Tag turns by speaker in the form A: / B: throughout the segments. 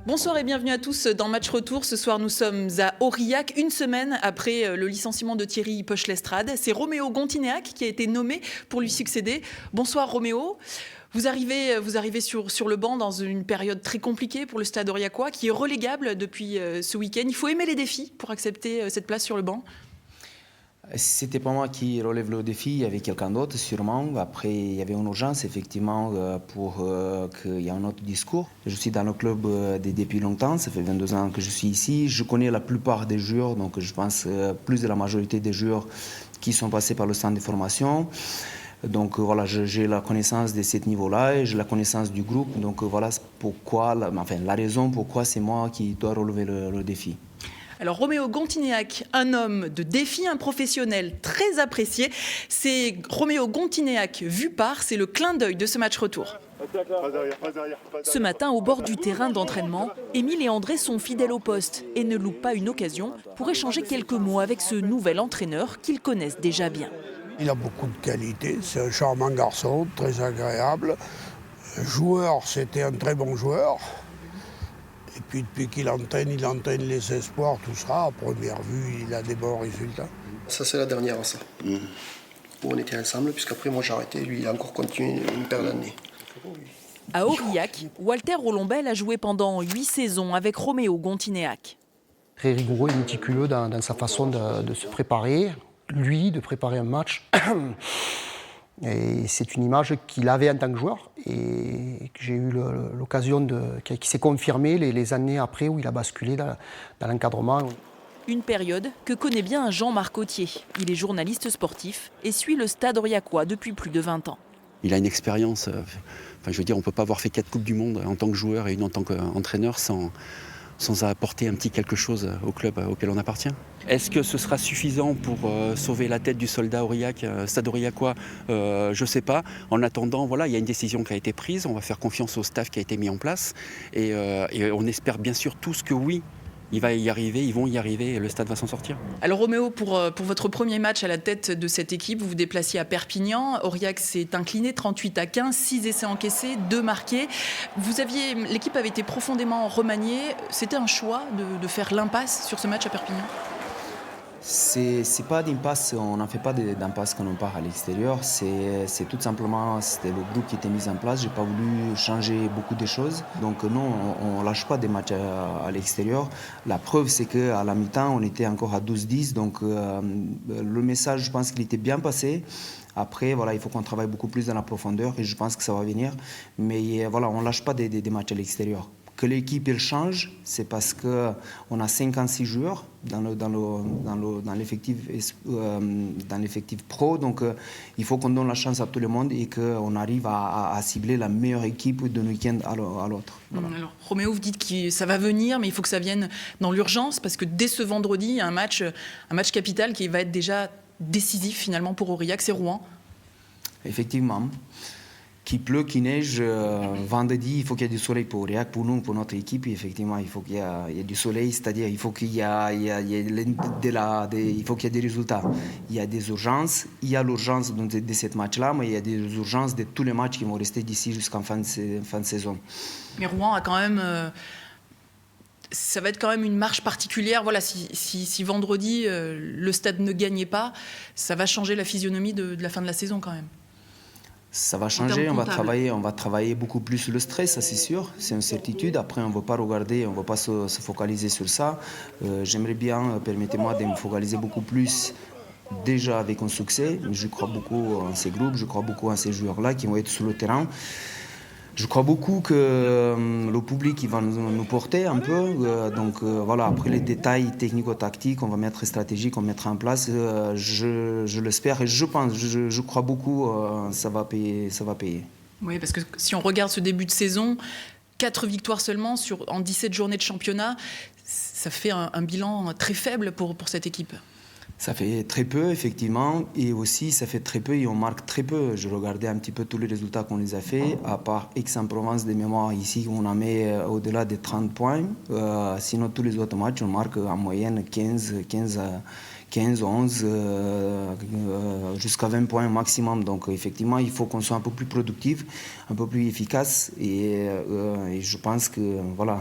A: Bonsoir et bienvenue à tous dans Match Retour. Ce soir, nous sommes à Aurillac, une semaine après le licenciement de Thierry Poche-Lestrade. C'est Roméo Gontinéac qui a été nommé pour lui succéder. Bonsoir Roméo. Vous arrivez sur le banc dans une période très compliquée pour le Stade aurillacois, qui est relégable depuis ce week-end. Il faut aimer les défis pour accepter cette place sur le banc.
B: C'était pas moi qui relève le défi, il y avait quelqu'un d'autre sûrement. Après, il y avait une urgence effectivement pour qu'il y ait un autre discours. Je suis dans le club depuis longtemps, ça fait 22 ans que je suis ici. Je connais la plupart des joueurs, donc je pense plus de la majorité des joueurs qui sont passés par le centre de formation. Donc voilà, j'ai la connaissance de ce niveau-là et j'ai la connaissance du groupe. Donc voilà pourquoi, la raison pourquoi c'est moi qui dois relever le défi.
A: Alors Roméo Gontinéac, un homme de défi, un professionnel très apprécié. C'est Roméo Gontinéac vu par, c'est le clin d'œil de ce match retour. Ce matin, au bord du terrain d'entraînement, Émile et André sont fidèles au poste et ne loupent pas une occasion pour échanger quelques mots avec ce nouvel entraîneur qu'ils connaissent déjà bien.
C: Il a beaucoup de qualités, c'est un charmant garçon, très agréable. Joueur, c'était un très bon joueur. Et puis depuis qu'il entraîne les espoirs, tout ça. À première vue, il a des bons résultats.
D: Ça, c'est la dernière, ça. Où on était ensemble, puisqu'après, moi, j'ai arrêté. Lui, il a encore continué une paire d'années.
A: À Aurillac, Walter Rolombel a joué pendant 8 saisons avec Roméo Gontinéac.
E: Très rigoureux et méticuleux dans sa façon de se préparer. Lui, de préparer un match. Et c'est une image qu'il avait en tant que joueur et que j'ai eu l'occasion qui s'est confirmée les années après où il a basculé dans l'encadrement.
A: Une période que connaît bien Jean-Marc Autier. Il est journaliste sportif et suit le Stade aurillacois depuis plus de 20 ans.
F: Il a une expérience, on ne peut pas avoir fait 4 Coupes du Monde en tant que joueur et une en tant qu'entraîneur sans apporter un petit quelque chose au club auquel on appartient. Est-ce que ce sera suffisant pour sauver la tête du soldat Aurillac, Stade aurillacois? Je ne sais pas. En attendant, voilà, il y a une décision qui a été prise. On va faire confiance au staff qui a été mis en place. Et on espère bien sûr tous que oui, ils vont y arriver et le stade va s'en sortir.
A: Alors Roméo, pour votre premier match à la tête de cette équipe, vous vous déplaciez à Perpignan. Aurillac s'est incliné 38-15, 6 essais encaissés, 2 marqués. L'équipe avait été profondément remaniée. C'était un choix de faire l'impasse sur ce match à Perpignan?
B: C'est pas d'impasse, on n'en fait pas d'impasse quand on part à l'extérieur. C'est tout simplement, c'était le groupe qui était mis en place. J'ai pas voulu changer beaucoup de choses. Donc non, on lâche pas des matchs à l'extérieur. La preuve, c'est qu'à la mi-temps, on était encore à 12-10. Donc le message, je pense qu'il était bien passé. Après, voilà, il faut qu'on travaille beaucoup plus dans la profondeur et je pense que ça va venir. Mais voilà, on lâche pas des matchs à l'extérieur. Que l'équipe elle change, c'est parce qu'on a 56 joueurs dans l'effectif pro. Donc il faut qu'on donne la chance à tout le monde et qu'on arrive à cibler la meilleure équipe d'un week-end à l'autre. Voilà.
A: Alors, Roméo, vous dites que ça va venir, mais il faut que ça vienne dans l'urgence parce que dès ce vendredi, il y a un match capital qui va être déjà décisif finalement pour Aurillac, c'est Rouen.
B: Effectivement. Qu'il pleut, qu'il neige, vendredi, il faut qu'il y ait du soleil pour Aurillac, pour nous, pour notre équipe. Et effectivement, il faut qu'il y ait du soleil, c'est-à-dire il faut qu'il y ait des résultats. Il y a des urgences, il y a l'urgence de ce match-là, mais il y a des urgences de tous les matchs qui vont rester d'ici jusqu'en fin de saison.
A: Mais Rouen a quand même... ça va être quand même une marche particulière. Voilà, si vendredi, le stade ne gagnait pas, ça va changer la physionomie de la fin de la saison quand même.
B: Ça va changer, on va travailler beaucoup plus sur le stress, ça c'est sûr, c'est une certitude. Après, on ne va pas regarder, on ne va pas se focaliser sur ça. J'aimerais bien, permettez-moi de me focaliser beaucoup plus déjà avec un succès. Je crois beaucoup en ces groupes, je crois beaucoup en ces joueurs-là qui vont être sur le terrain. Je crois beaucoup que le public il va nous porter un peu. Voilà, après les détails technico-tactiques, on va mettre stratégiques, on mettra en place. Je l'espère et je crois beaucoup ça va payer.
A: Oui, parce que si on regarde ce début de saison, 4 victoires seulement en 17 journées de championnat, ça fait un bilan très faible pour cette équipe.
B: Ça fait très peu, effectivement, et aussi ça fait très peu et on marque très peu. Je regardais un petit peu tous les résultats qu'on les a fait, à part Aix-en-Provence de mémoire, ici on en met au-delà des 30 points. Sinon, tous les autres matchs, on marque en moyenne 15 15, 11, jusqu'à 20 points maximum. Donc effectivement, il faut qu'on soit un peu plus productif, un peu plus efficace. Et je pense que, voilà,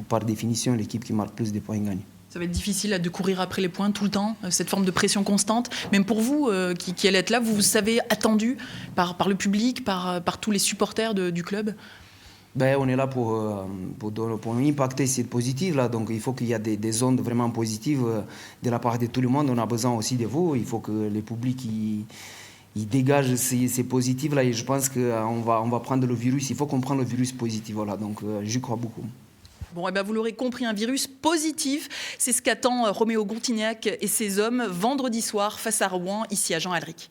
B: par définition, l'équipe qui marque plus de points gagne.
A: Ça va être difficile là, de courir après les points tout le temps, cette forme de pression constante. Même pour vous, qui allez être là, vous savez attendu par le public, par tous les supporters du club?
B: On est là pour impacter cette positive là, donc il faut qu'il y ait des ondes vraiment positives de la part de tout le monde. On a besoin aussi de vous. Il faut que le public il dégage ces positifs là, et je pense qu'on va prendre le virus. Il faut qu'on prenne le virus positif, voilà. Donc j'y crois beaucoup.
A: Bon, vous l'aurez compris, un virus positif, c'est ce qu'attend Roméo Gontignac et ses hommes vendredi soir face à Rouen, ici à Jean Alric.